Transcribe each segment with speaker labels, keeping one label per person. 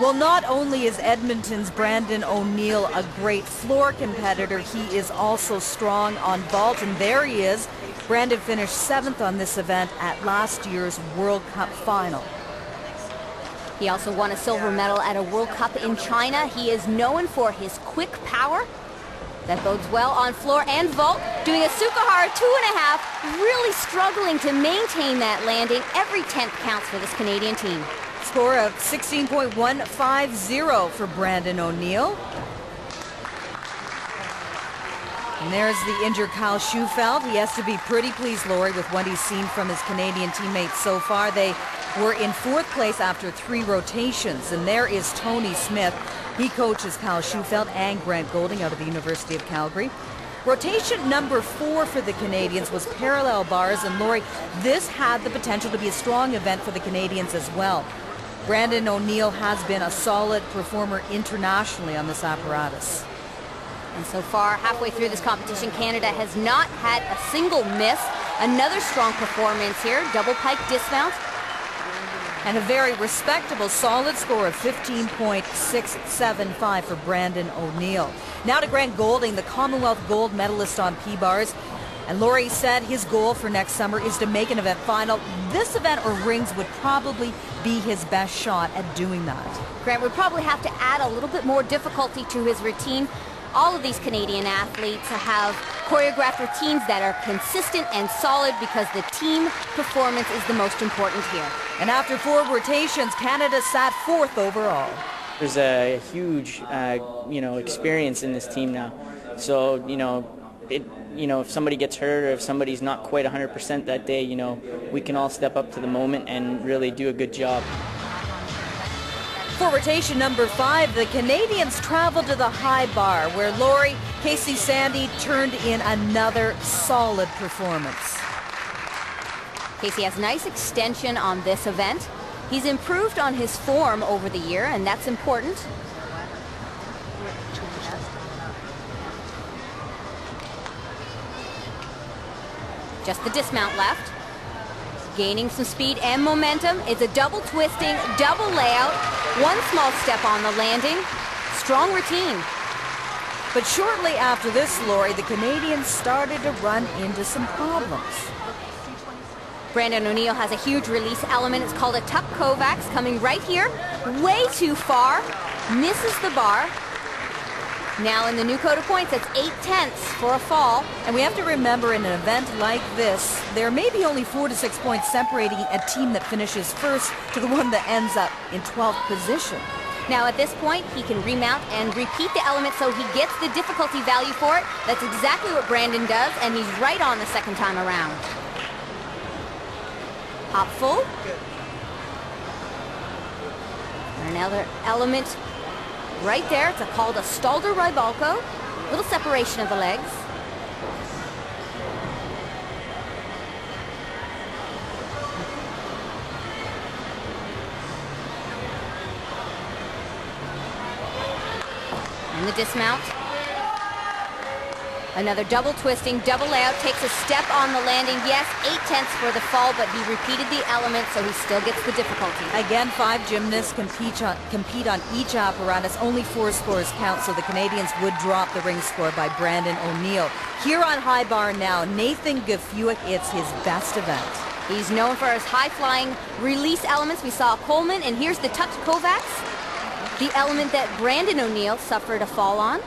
Speaker 1: Well, not only is Edmonton's Brandon O'Neill a great floor competitor, he is also strong on vault, and there he is. Brandon finished 7th on this event at last year's World Cup final.
Speaker 2: He also won a silver medal at a World Cup in China. He is known for his quick power. That bodes well on floor and vault. Doing a Sukahara 2.5, really struggling to maintain that landing. Every 10th counts for this Canadian team.
Speaker 1: Score of 16.150 for Brandon O'Neill. And there's the injured Kyle Schufeld. He has to be pretty pleased, Lori, with what he's seen from his Canadian teammates so far. They were in 4th place after 3 rotations. And there is Tony Smith. He coaches Kyle Schufeld and Grant Golding out of the University of Calgary. Rotation number 4 for the Canadians was parallel bars. And Lori, this had the potential to be a strong event for the Canadians as well. Brandon O'Neill has been a solid performer internationally on this apparatus.
Speaker 2: And so far, halfway through this competition, Canada has not had a single miss. Another strong performance here, double pike dismount.
Speaker 1: And a very respectable, solid score of 15.675 for Brandon O'Neill. Now to Grant Golding, the Commonwealth gold medalist on P-bars. And Laurie said his goal for next summer is to make an event final. This event or rings would probably be his best shot at doing that.
Speaker 2: Grant would probably have to add a little bit more difficulty to his routine. All of these Canadian athletes have choreographed routines that are consistent and solid because the team performance is the most important here.
Speaker 1: And after 4 rotations, Canada sat 4th overall.
Speaker 3: There's a huge, experience in this team now. So, if somebody gets hurt or if somebody's not quite 100% that day, we can all step up to the moment and really do a good job.
Speaker 1: For rotation number 5, the Canadians traveled to the high bar where Lori Casey Sandy turned in another solid performance.
Speaker 2: Casey has nice extension on this event. He's improved on his form over the year, and that's important. Just the dismount left. Gaining some speed and momentum. It's a double twisting, double layout. One small step on the landing. Strong routine.
Speaker 1: But shortly after this, Lori, the Canadians started to run into some problems.
Speaker 2: Brandon O'Neill has a huge release element. It's called a tuck Kovacs, coming right here. Way too far. Misses the bar. Now in the new code of points, it's 8/10 for a fall.
Speaker 1: And we have to remember, in an event like this, there may be only 4 to 6 points separating a team that finishes first to the one that ends up in 12th position.
Speaker 2: Now at this point, he can remount and repeat the element so he gets the difficulty value for it. That's exactly what Brandon does, and he's right on the second time around. Hop full. Another element right there. It's called a Stalder Rybalko. Little separation of the legs. And the dismount. Another double twisting, double layout, takes a step on the landing. Yes, 8/10 for the fall, but he repeated the element, so he still gets the difficulty.
Speaker 1: Again, 5 gymnasts compete on each apparatus. Only 4 scores count, so the Canadians would drop the ring score by Brandon O'Neill. Here on high bar now, Nathan Gafuick, it's his best event.
Speaker 2: He's known for his high-flying release elements. We saw Coleman, and here's the tucked Kovacs, the element that Brandon O'Neill suffered a fall on.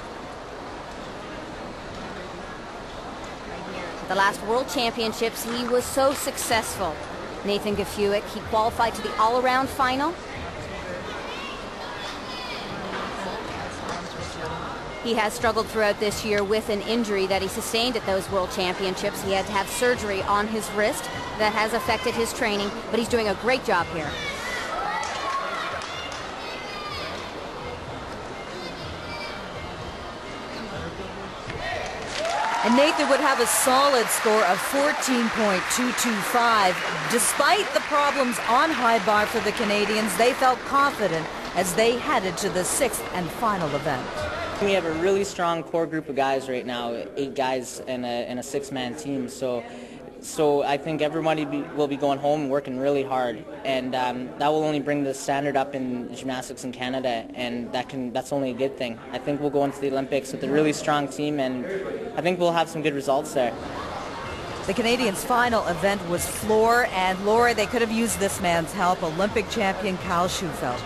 Speaker 2: The last World Championships, he was so successful. Nathan Gafuick, he qualified to the all-around final. He has struggled throughout this year with an injury that he sustained at those World Championships. He had to have surgery on his wrist that has affected his training, but he's doing a great job here.
Speaker 1: And Nathan would have a solid score of 14.225. Despite the problems on high bar for the Canadians, they felt confident as they headed to the 6th and final event.
Speaker 3: We have a really strong core group of guys right now, 8 guys and a 6-man team. So, So I think everybody will be going home and working really hard, and that will only bring the standard up in gymnastics in Canada, and that's only a good thing. I think we'll go into the Olympics with a really strong team, and I think we'll have some good results there.
Speaker 1: The Canadians' final event was floor, and Lori, they could have used this man's help, Olympic champion Kyle Schufeld.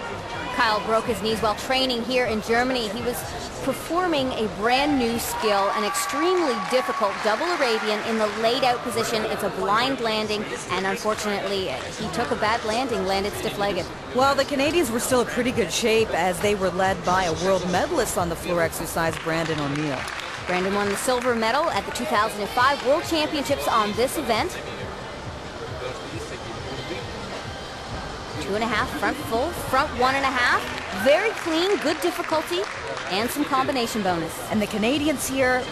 Speaker 2: Kyle broke his knees while training here in Germany. He was performing a brand new skill, an extremely difficult double Arabian in the laid out position. It's a blind landing, and unfortunately he took a bad landing, landed stiff-legged.
Speaker 1: Well, the Canadians were still in pretty good shape as they were led by a world medalist on the floor exercise, Brandon O'Neill.
Speaker 2: Brandon won the silver medal at the 2005 World Championships on this event. 2.5, front full, front 1.5. Very clean, good difficulty, and some combination bonus.
Speaker 1: And the Canadians here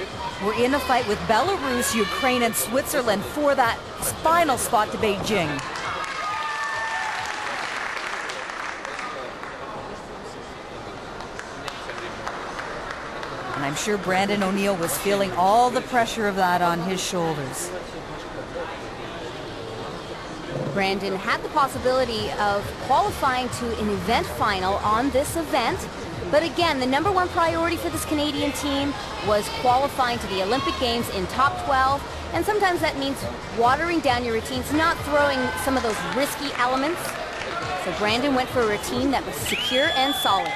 Speaker 1: were in a fight with Belarus, Ukraine, and Switzerland for that final spot to Beijing. And I'm sure Brandon O'Neill was feeling all the pressure of that on his shoulders.
Speaker 2: Brandon had the possibility of qualifying to an event final on this event, but again, the #1 priority for this Canadian team was qualifying to the Olympic Games in top 12, and sometimes that means watering down your routines, not throwing some of those risky elements. So Brandon went for a routine that was secure and solid.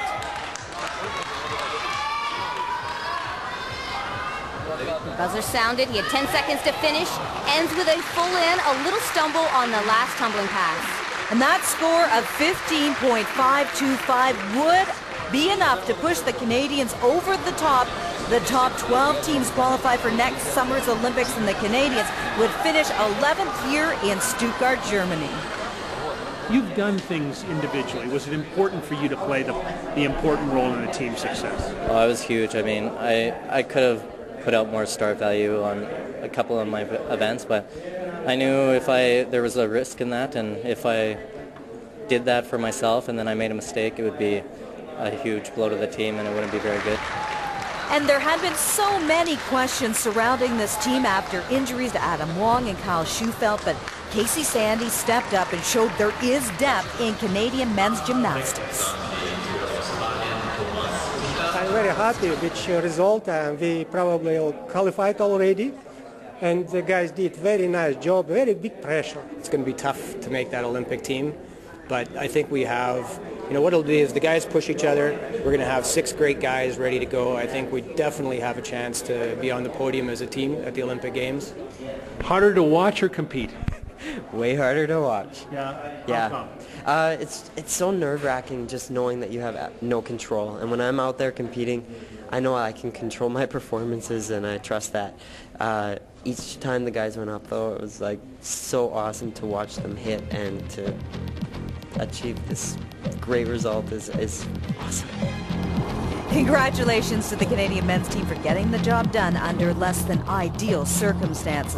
Speaker 2: The buzzer sounded. He had 10 seconds to finish. Ends with a full in, a little stumble on the last tumbling pass.
Speaker 1: And that score of 15.525 would be enough to push the Canadians over the top. The top 12 teams qualify for next summer's Olympics, and the Canadians would finish 11th here in Stuttgart, Germany.
Speaker 4: You've done things individually. Was it important for you to play the important role in the team's success?
Speaker 5: Well, it was huge. I mean, I could have put out more start value on a couple of my events, but I knew if there was a risk in that, and if I did that for myself and then I made a mistake, it would be a huge blow to the team and it wouldn't be very good.
Speaker 1: And there had been so many questions surrounding this team after injuries to Adam Wong and Kyle Schufeld, but Casey Sandy stepped up and showed there is depth in Canadian men's gymnastics.
Speaker 6: I'm very happy with the result, and we probably qualified already. And the guys did very nice job, very big pressure.
Speaker 7: It's going to be tough to make that Olympic team, but I think we have, what it'll be is the guys push each other. We're going to have 6 great guys ready to go. I think we definitely have a chance to be on the podium as a team at the Olympic Games.
Speaker 4: Harder to watch or compete?
Speaker 8: Way harder to watch.
Speaker 4: Yeah.
Speaker 8: Yeah. It's so nerve-wracking just knowing that you have no control. And when I'm out there competing, I know I can control my performances, and I trust that. Each time the guys went up, though, it was like so awesome to watch them hit, and to achieve this great result is awesome.
Speaker 1: Congratulations to the Canadian men's team for getting the job done under less than ideal circumstances.